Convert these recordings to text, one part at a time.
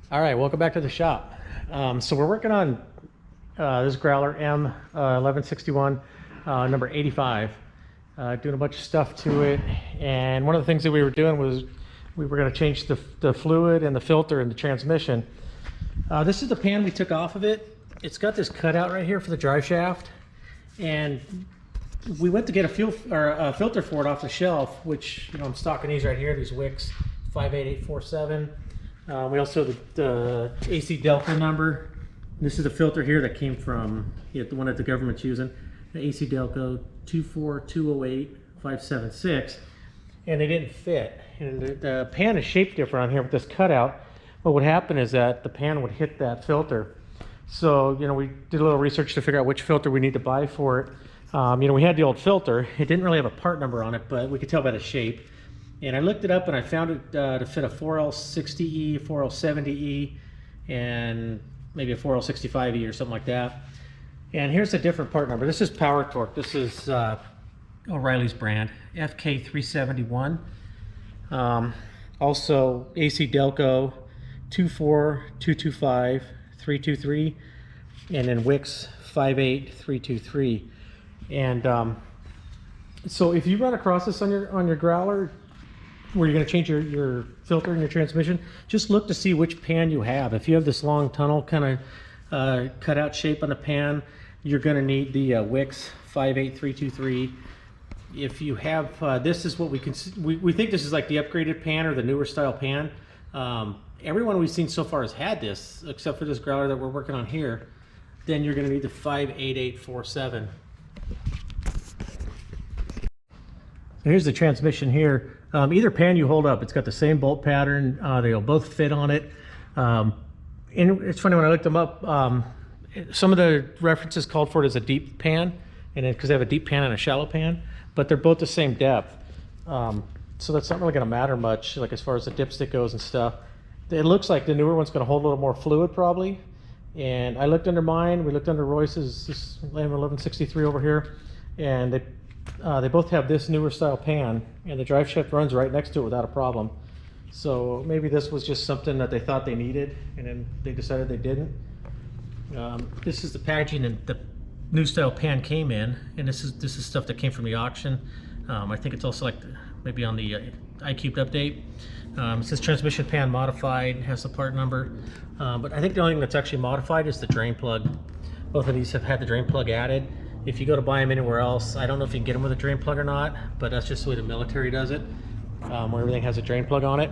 All right, welcome back to the shop. So we're working on this growler M1161 number 85, doing a bunch of stuff to it. And one of the things that we were doing was we were going to change the fluid and the filter in the transmission. This is the pan we took off of it. It's got this cutout right here for the drive shaft, and we went to get a filter for it off the shelf, which, you know, I'm stocking these right here, these Wicks 58847. We also have the AC Delco number. This is a filter here that came from the one that the government's using, the AC Delco 24208-576, and they didn't fit. And the pan is shaped different on here with this cutout. What would happen is that the pan would hit that filter. So, you know, we did a little research to figure out which filter we need to buy for it. You know, we had the old filter. It didn't really have a part number on it, but we could tell by the shape. And I looked it up and I found it to fit a 4L60E, 4L70E, and maybe a 4L65E or something like that. And here's a different part number. This is Power Torque. This is O'Reilly's brand, FK371. Also AC Delco 24225-323, and then Wicks 58323. And so if you run across this on your growler, where you're going to change your filter in your transmission, just look to see which pan you have. If you have this long tunnel kind of cutout shape on the pan, you're going to need the Wicks 58323. If you have this is what we think this is like the upgraded pan or the newer style pan. Everyone we've seen so far has had this, except for this growler that we're working on here. Then you're going to need the 58847. So here's the transmission here. Either pan you hold up, it's got the same bolt pattern. They'll both fit on it. And it's funny, when I looked them up, some of the references called for it as a deep pan, and because they have a deep pan and a shallow pan, but they're both the same depth. So that's not really going to matter much, like as far as the dipstick goes and stuff. It looks like the newer one's going to hold a little more fluid probably. And I looked under mine, we looked under Royce's, this M1163 over here, and they both have this newer style pan, and the drive shaft runs right next to it without a problem. So maybe this was just something that they thought they needed, and then they decided they didn't. This is the packaging that the new style pan came in, and this is stuff that came from the auction. I think it's also like maybe on the iCubed update. It says transmission pan modified, has the part number, but I think the only thing that's actually modified is the drain plug. Both of these have had the drain plug added. If you go to buy them anywhere else, I don't know if you can get them with a drain plug or not, but that's just the way the military does it, where everything has a drain plug on it.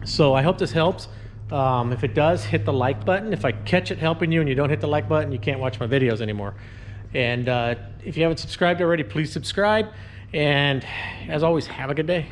So I hope this helps. If it does, hit the like button. If I catch it helping you and you don't hit the like button, you can't watch my videos anymore. And if you haven't subscribed already, please subscribe. And as always, have a good day.